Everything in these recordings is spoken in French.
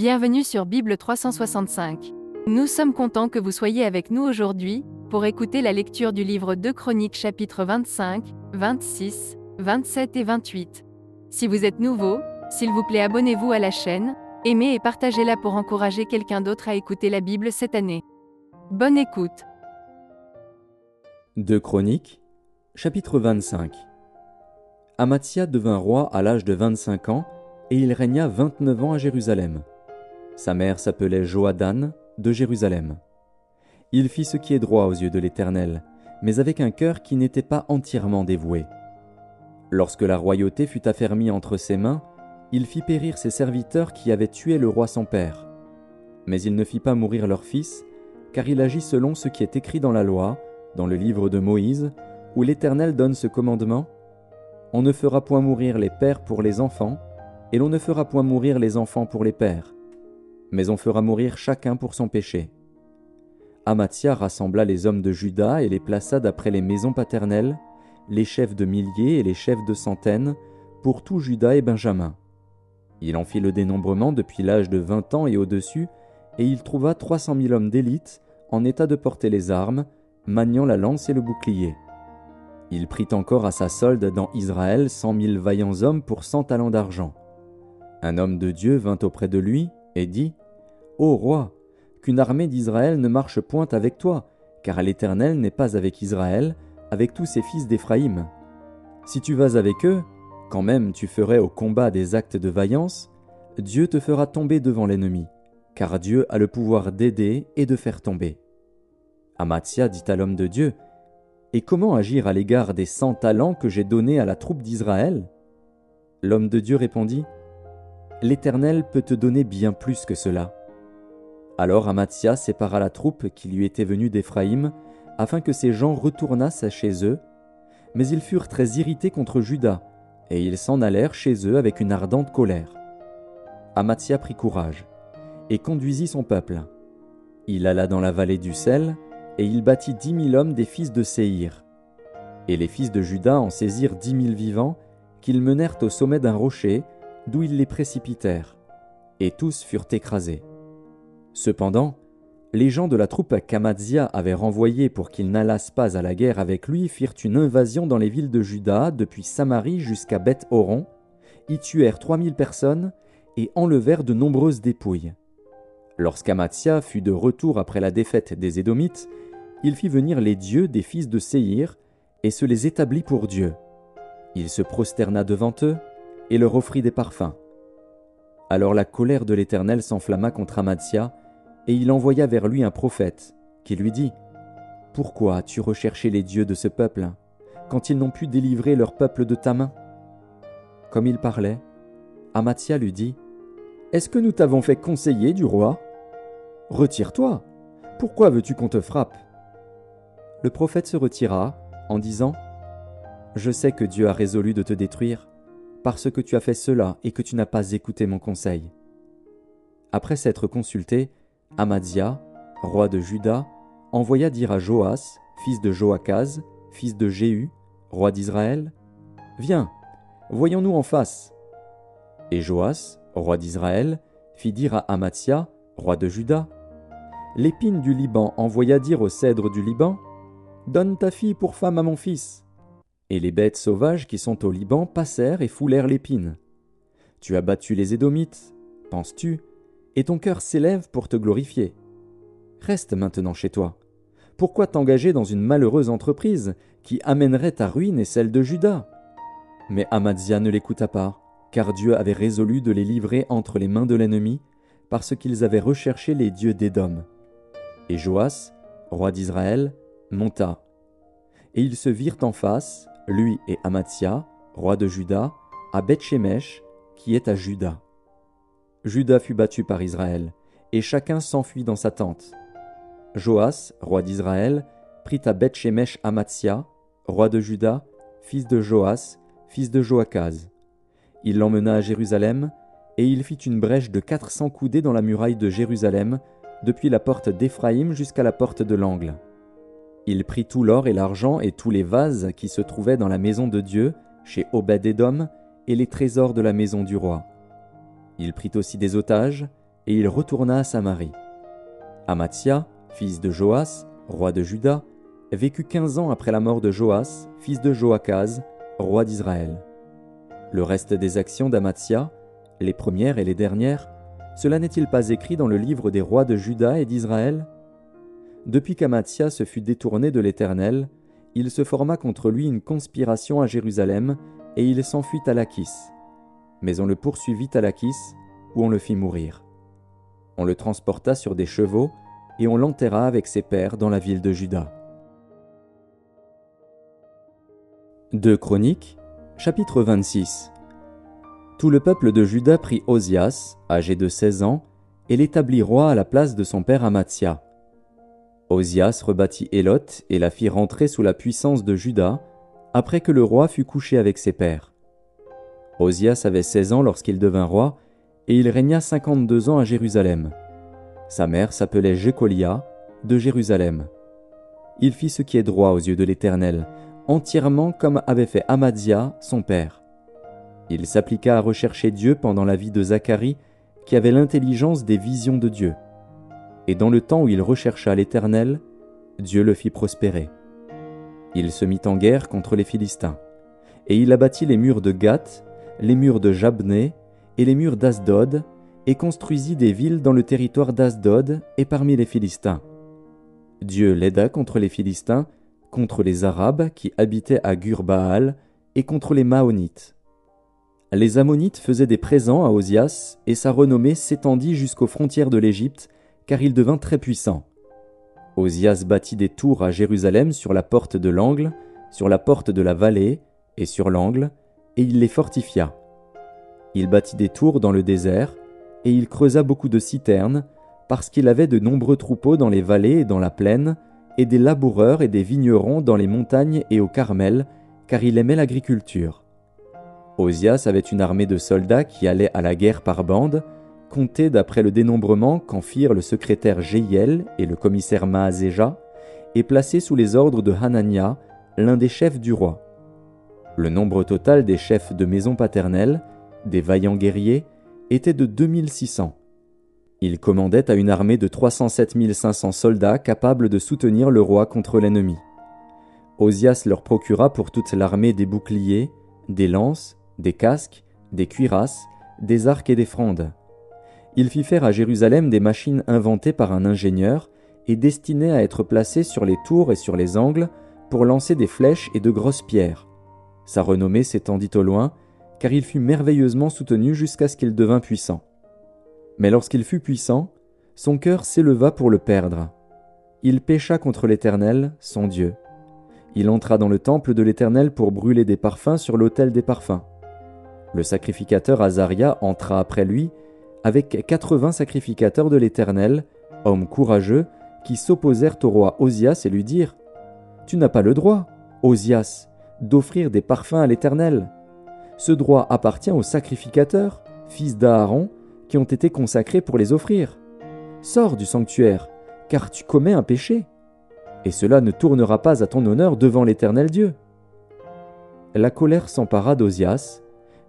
Bienvenue sur Bible 365. Nous sommes contents que vous soyez avec nous aujourd'hui, pour écouter la lecture du livre 2 Chroniques chapitres 25, 26, 27 et 28. Si vous êtes nouveau, s'il vous plaît abonnez-vous à la chaîne, aimez et partagez-la pour encourager quelqu'un d'autre à écouter la Bible cette année. Bonne écoute. 2 Chroniques, chapitre 25. Amathia devint roi à l'âge de 25 ans, et il régna 29 ans à Jérusalem. Sa mère s'appelait Johadan de Jérusalem. Il fit ce qui est droit aux yeux de l'Éternel, mais avec un cœur qui n'était pas entièrement dévoué. Lorsque la royauté fut affermie entre ses mains, il fit périr ses serviteurs qui avaient tué le roi son père. Mais il ne fit pas mourir leur fils, car il agit selon ce qui est écrit dans la loi, dans le livre de Moïse, où l'Éternel donne ce commandement : On ne fera point mourir les pères pour les enfants, et l'on ne fera point mourir les enfants pour les pères, mais on fera mourir chacun pour son péché. Amathia rassembla les hommes de Juda et les plaça d'après les maisons paternelles, les chefs de milliers et les chefs de centaines, pour tout Juda et Benjamin. Il en fit le dénombrement depuis l'âge de 20 ans et au-dessus, et il trouva 300 000 hommes d'élite en état de porter les armes, maniant la lance et le bouclier. Il prit encore à sa solde dans Israël 100 000 vaillants hommes pour 100 talents d'argent. Un homme de Dieu vint auprès de lui et dit : Ô roi, qu'une armée d'Israël ne marche point avec toi, car l'Éternel n'est pas avec Israël, avec tous ses fils d'Éphraïm. Si tu vas avec eux, quand même tu ferais au combat des actes de vaillance, Dieu te fera tomber devant l'ennemi, car Dieu a le pouvoir d'aider et de faire tomber. Amathia dit à l'homme de Dieu : Et comment agir à l'égard des 100 talents que j'ai donnés à la troupe d'Israël ? L'homme de Dieu répondit : L'Éternel peut te donner bien plus que cela. Alors Amathia sépara la troupe qui lui était venue d'Éphraïm, afin que ces gens retournassent chez eux, mais ils furent très irrités contre Juda, et ils s'en allèrent chez eux avec une ardente colère. Amathia prit courage, et conduisit son peuple. Il alla dans la vallée du sel, et il bâtit 10 000 hommes des fils de Séhir. Et les fils de Juda en saisirent 10 000 vivants, qu'ils menèrent au sommet d'un rocher, d'où ils les précipitèrent, et tous furent écrasés. Cependant, les gens de la troupe qu'Amathia avait renvoyée pour qu'ils n'allassent pas à la guerre avec lui firent une invasion dans les villes de Juda, depuis Samarie jusqu'à Beth-Horon, y tuèrent 3 000 personnes et enlevèrent de nombreuses dépouilles. Lorsqu'Amathia fut de retour après la défaite des Édomites, il fit venir les dieux des fils de Séhir et se les établit pour Dieu. Il se prosterna devant eux et leur offrit des parfums. Alors la colère de l'Éternel s'enflamma contre Amathia, et il envoya vers lui un prophète, qui lui dit : Pourquoi as-tu recherché les dieux de ce peuple, quand ils n'ont pu délivrer leur peuple de ta main ? Comme il parlait, Amathia lui dit : Est-ce que nous t'avons fait conseiller du roi ? Retire-toi. Pourquoi veux-tu qu'on te frappe ? Le prophète se retira, en disant : Je sais que Dieu a résolu de te détruire, parce que tu as fait cela et que tu n'as pas écouté mon conseil. Après s'être consulté, Amathia, roi de Juda, envoya dire à Joas, fils de Joachaz, fils de Jéhu, roi d'Israël : Viens, voyons-nous en face. Et Joas, roi d'Israël, fit dire à Amathia, roi de Juda : L'épine du Liban envoya dire au cèdre du Liban : Donne ta fille pour femme à mon fils. Et les bêtes sauvages qui sont au Liban passèrent et foulèrent l'épine. Tu as battu les Édomites, penses-tu, et ton cœur s'élève pour te glorifier. Reste maintenant chez toi. Pourquoi t'engager dans une malheureuse entreprise qui amènerait ta ruine et celle de Juda ? Mais Amathia ne l'écouta pas, car Dieu avait résolu de les livrer entre les mains de l'ennemi, parce qu'ils avaient recherché les dieux d'Édom. Et Joas, roi d'Israël, monta. Et ils se virent en face, lui et Amathia, roi de Juda, à Beth-Shemesh, qui est à Juda. Juda fut battu par Israël, et chacun s'enfuit dans sa tente. Joas, roi d'Israël, prit à Beth-Shemesh Amathia, roi de Juda, fils de Joas, fils de Joachaz. Il l'emmena à Jérusalem, et il fit une brèche de 400 coudées dans la muraille de Jérusalem, depuis la porte d'Éphraïm jusqu'à la porte de l'angle. Il prit tout l'or et l'argent et tous les vases qui se trouvaient dans la maison de Dieu, chez Obed-Édom, et les trésors de la maison du roi. Il prit aussi des otages, et il retourna à Samarie. Amatsia, fils de Joas, roi de Juda, vécut 15 ans après la mort de Joas, fils de Joachaz, roi d'Israël. Le reste des actions d'Amatsia, les premières et les dernières, cela n'est-il pas écrit dans le livre des rois de Juda et d'Israël? Depuis qu'Amatsia se fut détourné de l'Éternel, il se forma contre lui une conspiration à Jérusalem, et il s'enfuit à Lachis. Mais on le poursuivit à Lachis, où on le fit mourir. On le transporta sur des chevaux, et on l'enterra avec ses pères dans la ville de Juda. 2 Chroniques, chapitre 26. Tout le peuple de Juda prit Osias, âgé de 16 ans, et l'établit roi à la place de son père Amatsia. Osias rebâtit Élot et la fit rentrer sous la puissance de Juda, après que le roi fut couché avec ses pères. Osias avait 16 ans lorsqu'il devint roi, et il régna 52 ans à Jérusalem. Sa mère s'appelait Jécolia, de Jérusalem. Il fit ce qui est droit aux yeux de l'Éternel, entièrement comme avait fait Amadzia, son père. Il s'appliqua à rechercher Dieu pendant la vie de Zacharie, qui avait l'intelligence des visions de Dieu. Et dans le temps où il rechercha l'Éternel, Dieu le fit prospérer. Il se mit en guerre contre les Philistins, et il abattit les murs de Gath, les murs de Jabné et les murs d'Asdod, et construisit des villes dans le territoire d'Asdod et parmi les Philistins. Dieu l'aida contre les Philistins, contre les Arabes qui habitaient à Gur-Baal, et contre les Maonites. Les Ammonites faisaient des présents à Osias, et sa renommée s'étendit jusqu'aux frontières de l'Égypte, car il devint très puissant. Osias bâtit des tours à Jérusalem sur la porte de l'angle, sur la porte de la vallée et sur l'angle, et il les fortifia. Il bâtit des tours dans le désert, et il creusa beaucoup de citernes, parce qu'il avait de nombreux troupeaux dans les vallées et dans la plaine, et des laboureurs et des vignerons dans les montagnes et au Carmel, car il aimait l'agriculture. Osias avait une armée de soldats qui allaient à la guerre par bandes, comptés d'après le dénombrement qu'en firent le secrétaire Jéhiel et le commissaire Maazéja, et placés sous les ordres de Hanania, l'un des chefs du roi. Le nombre total des chefs de maison paternelle, des vaillants guerriers, était de 2600. Ils commandaient à une armée de 307 500 soldats capables de soutenir le roi contre l'ennemi. Osias leur procura pour toute l'armée des boucliers, des lances, des casques, des cuirasses, des arcs et des frondes. Il fit faire à Jérusalem des machines inventées par un ingénieur et destinées à être placées sur les tours et sur les angles pour lancer des flèches et de grosses pierres. Sa renommée s'étendit au loin, car il fut merveilleusement soutenu jusqu'à ce qu'il devint puissant. Mais lorsqu'il fut puissant, son cœur s'éleva pour le perdre. Il pécha contre l'Éternel, son Dieu. Il entra dans le temple de l'Éternel pour brûler des parfums sur l'autel des parfums. Le sacrificateur Azaria entra après lui, avec 80 sacrificateurs de l'Éternel, hommes courageux, qui s'opposèrent au roi Osias et lui dirent « Tu n'as pas le droit, Osias, d'offrir des parfums à l'Éternel. Ce droit appartient aux sacrificateurs, fils d'Aaron, qui ont été consacrés pour les offrir. Sors du sanctuaire, car tu commets un péché, et cela ne tournera pas à ton honneur devant l'Éternel Dieu. » La colère s'empara d'Osias,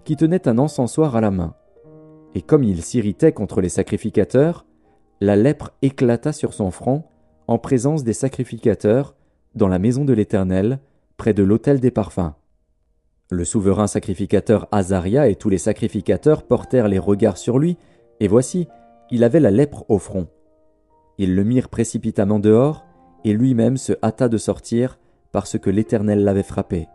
qui tenait un encensoir à la main. Et comme il s'irritait contre les sacrificateurs, la lèpre éclata sur son front, en présence des sacrificateurs, dans la maison de l'Éternel, près de l'autel des parfums. Le souverain sacrificateur Azaria et tous les sacrificateurs portèrent les regards sur lui, et voici, il avait la lèpre au front. Ils le mirent précipitamment dehors, et lui-même se hâta de sortir, parce que l'Éternel l'avait frappé.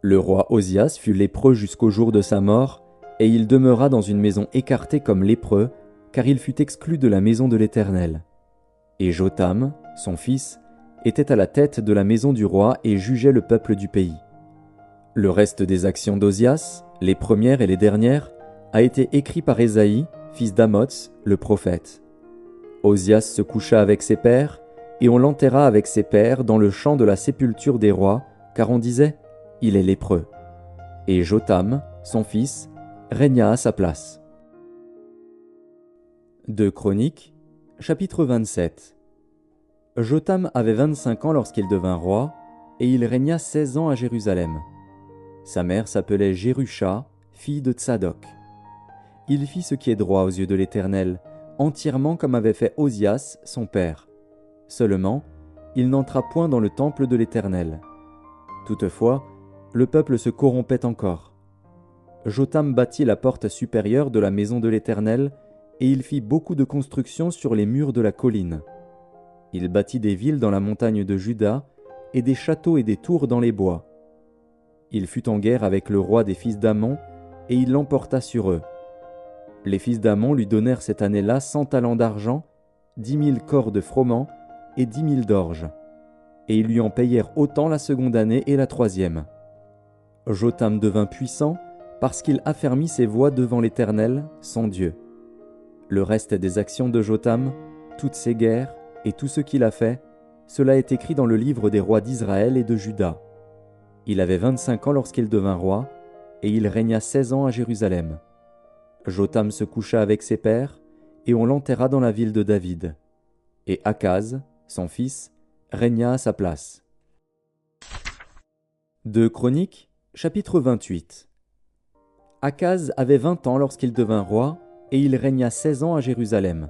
Le roi Osias fut lépreux jusqu'au jour de sa mort, et il demeura dans une maison écartée comme lépreux, car il fut exclu de la maison de l'Éternel. Et Jotham, son fils, était à la tête de la maison du roi et jugeait le peuple du pays. Le reste des actions d'Osias, les premières et les dernières, a été écrit par Ésaïe, fils d'Amoz, le prophète. Osias se coucha avec ses pères, et on l'enterra avec ses pères dans le champ de la sépulture des rois, car on disait « Il est lépreux ». Et Jotham, son fils, régna à sa place. 2 Chroniques, chapitre 27. Jotham avait 25 ans lorsqu'il devint roi, et il régna 16 ans à Jérusalem. Sa mère s'appelait Jérusha, fille de Tsadok. Il fit ce qui est droit aux yeux de l'Éternel, entièrement comme avait fait Osias, son père. Seulement, il n'entra point dans le temple de l'Éternel. Toutefois, le peuple se corrompait encore. Jotham bâtit la porte supérieure de la maison de l'Éternel, et il fit beaucoup de constructions sur les murs de la colline. Il bâtit des villes dans la montagne de Juda, et des châteaux et des tours dans les bois. Il fut en guerre avec le roi des fils d'Ammon, et il l'emporta sur eux. Les fils d'Ammon lui donnèrent cette année-là 100 talents d'argent, 10 000 corps de froment et 10 000 d'orge. Et ils lui en payèrent autant la seconde année et la troisième. Jotham devint puissant parce qu'il affermit ses voies devant l'Éternel, son Dieu. Le reste des actions de Jotham, toutes ses guerres et tout ce qu'il a fait, cela est écrit dans le livre des rois d'Israël et de Juda. Il avait 25 ans lorsqu'il devint roi, et il régna 16 ans à Jérusalem. Jotham se coucha avec ses pères, et on l'enterra dans la ville de David. Et Akaz, son fils, régna à sa place. 2 Chroniques, chapitre 28. Akaz avait 20 ans lorsqu'il devint roi, et il régna 16 ans à Jérusalem.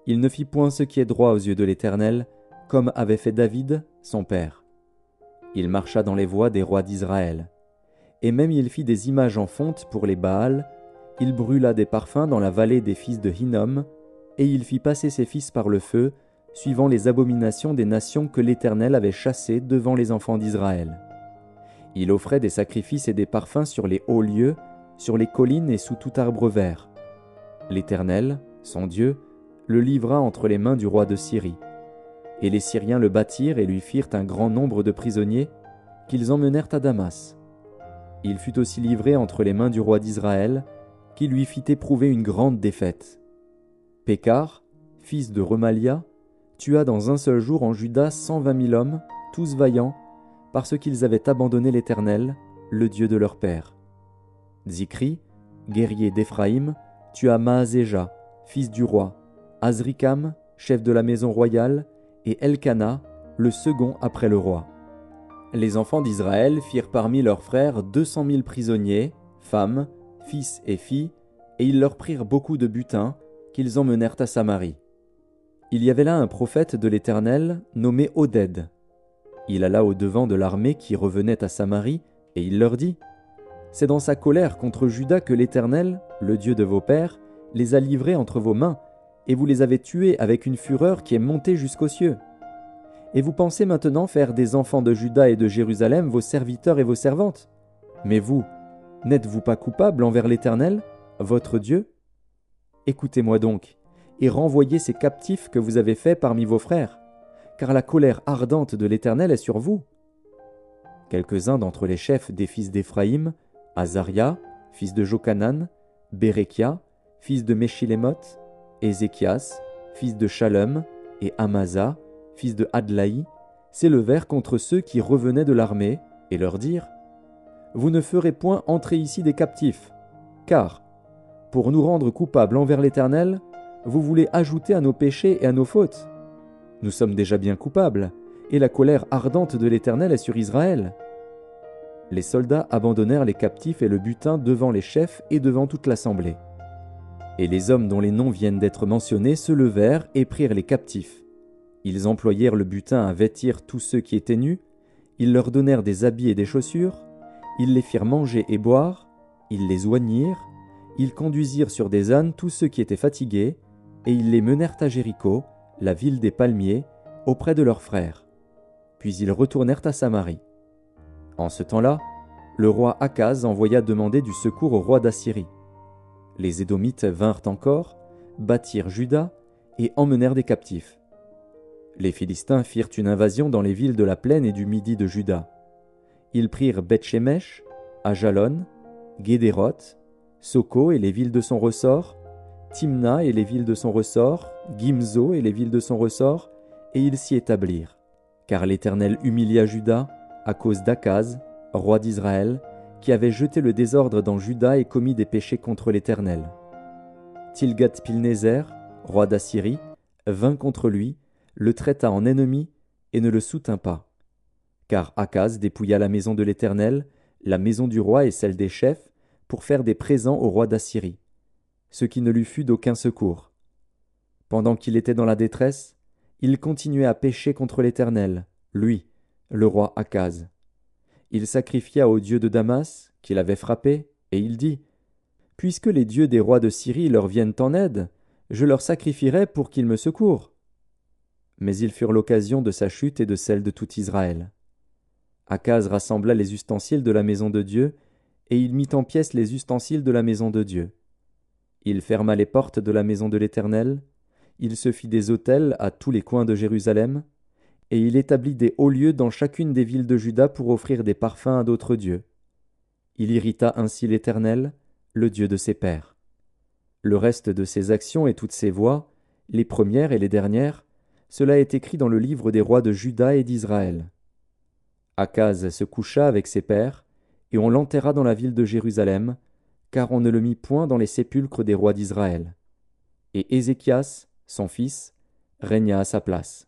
Il ne fit point ce qui est droit aux yeux de l'Éternel, comme avait fait David, son père. Il marcha dans les voies des rois d'Israël. Et même il fit des images en fonte pour les Baals, il brûla des parfums dans la vallée des fils de Hinnom, et il fit passer ses fils par le feu, suivant les abominations des nations que l'Éternel avait chassées devant les enfants d'Israël. Il offrait des sacrifices et des parfums sur les hauts lieux, sur les collines et sous tout arbre vert. L'Éternel, son Dieu, le livra entre les mains du roi de Syrie. Et les Syriens le battirent et lui firent un grand nombre de prisonniers, qu'ils emmenèrent à Damas. Il fut aussi livré entre les mains du roi d'Israël, qui lui fit éprouver une grande défaite. Pékar, fils de Remalia, tua dans un seul jour en Juda 120 000 hommes, tous vaillants, parce qu'ils avaient abandonné l'Éternel, le Dieu de leur père. Zikri, guerrier d'Éphraïm, tua Maazéja, fils du roi, Azrikam, chef de la maison royale, et Elkana, le second après le roi. Les enfants d'Israël firent parmi leurs frères 200 000 prisonniers, femmes, fils et filles, et ils leur prirent beaucoup de butin, qu'ils emmenèrent à Samarie. Il y avait là un prophète de l'Éternel, nommé Oded. Il alla au-devant de l'armée qui revenait à Samarie, et il leur dit : « C'est dans sa colère contre Juda que l'Éternel, le Dieu de vos pères, les a livrés entre vos mains, et vous les avez tués avec une fureur qui est montée jusqu'aux cieux. Et vous pensez maintenant faire des enfants de Juda et de Jérusalem vos serviteurs et vos servantes. Mais vous, n'êtes-vous pas coupables envers l'Éternel, votre Dieu ? Écoutez-moi donc, et renvoyez ces captifs que vous avez faits parmi vos frères, car la colère ardente de l'Éternel est sur vous. » Quelques-uns d'entre les chefs des fils d'Éphraïm, Azaria, fils de Jochanan, Bérekia, fils de Meshilémoth, Ézéchias, fils de Shallum, et Amasa, fils de Adlaï, s'élevèrent contre ceux qui revenaient de l'armée, et leur dirent : « Vous ne ferez point entrer ici des captifs, car, pour nous rendre coupables envers l'Éternel, vous voulez ajouter à nos péchés et à nos fautes. Nous sommes déjà bien coupables, et la colère ardente de l'Éternel est sur Israël. » Les soldats abandonnèrent les captifs et le butin devant les chefs et devant toute l'assemblée. Et les hommes dont les noms viennent d'être mentionnés se levèrent et prirent les captifs. Ils employèrent le butin à vêtir tous ceux qui étaient nus, ils leur donnèrent des habits et des chaussures, ils les firent manger et boire, ils les oignirent, ils conduisirent sur des ânes tous ceux qui étaient fatigués, et ils les menèrent à Jéricho, la ville des palmiers, auprès de leurs frères. Puis ils retournèrent à Samarie. En ce temps-là, le roi Akaz envoya demander du secours au roi d'Assyrie. Les Édomites vinrent encore, battirent Juda et emmenèrent des captifs. Les Philistins firent une invasion dans les villes de la plaine et du midi de Juda. Ils prirent Beth-Shemesh, Ajalon, Guédéroth, Soko et les villes de son ressort, Timna et les villes de son ressort, Gimzo et les villes de son ressort, et ils s'y établirent. Car l'Éternel humilia Juda à cause d'Akaz, roi d'Israël, qui avait jeté le désordre dans Juda et commis des péchés contre l'Éternel. Tilgat-Pilnézer, roi d'Assyrie, vint contre lui, le traita en ennemi et ne le soutint pas. Car Akaz dépouilla la maison de l'Éternel, la maison du roi et celle des chefs, pour faire des présents au roi d'Assyrie, ce qui ne lui fut d'aucun secours. Pendant qu'il était dans la détresse, il continuait à pécher contre l'Éternel, lui, le roi Akaz. Il sacrifia au dieu de Damas, qu'il avait frappé, et il dit : « Puisque les dieux des rois de Syrie leur viennent en aide, je leur sacrifierai pour qu'ils me secourent. » Mais ils furent l'occasion de sa chute et de celle de tout Israël. Akaz rassembla les ustensiles de la maison de Dieu, et il mit en pièces les ustensiles de la maison de Dieu. Il ferma les portes de la maison de l'Éternel, il se fit des autels à tous les coins de Jérusalem, et il établit des hauts lieux dans chacune des villes de Juda pour offrir des parfums à d'autres dieux. Il irrita ainsi l'Éternel, le Dieu de ses pères. Le reste de ses actions et toutes ses voies, les premières et les dernières, cela est écrit dans le livre des rois de Juda et d'Israël. Akaz se coucha avec ses pères, et on l'enterra dans la ville de Jérusalem, car on ne le mit point dans les sépulcres des rois d'Israël. Et Ézéchias, son fils, régna à sa place.